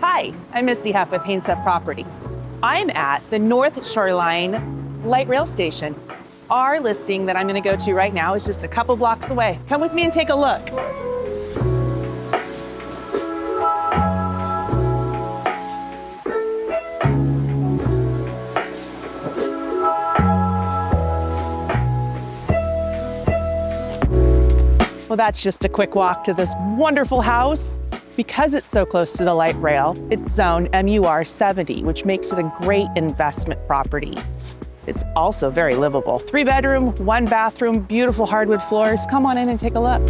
Hi, I'm Missy Huff with Paints Up Properties. I'm at the North Shoreline light rail station. Our listing that I'm going to go to right now is just a couple blocks away. Come with me and take a look. Well, that's just a quick walk to this wonderful house. Because it's so close to the light rail, it's zoned MUR 70, which makes it a great investment property. It's also very livable. 3-bedroom, 1-bathroom, beautiful hardwood floors. Come on in and take a look.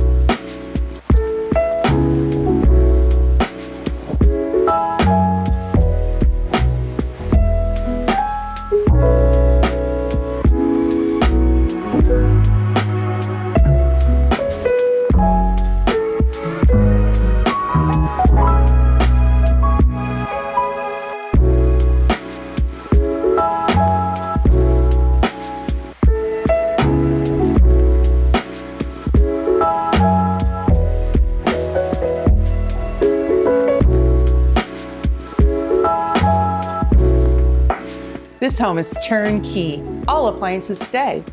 This home is turnkey. All appliances stay.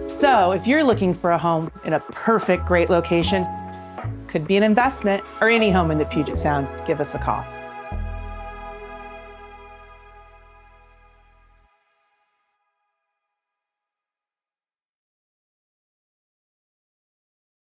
So if you're looking for a home in a perfect, great location, could be an investment, or any home in the Puget Sound, give us a call.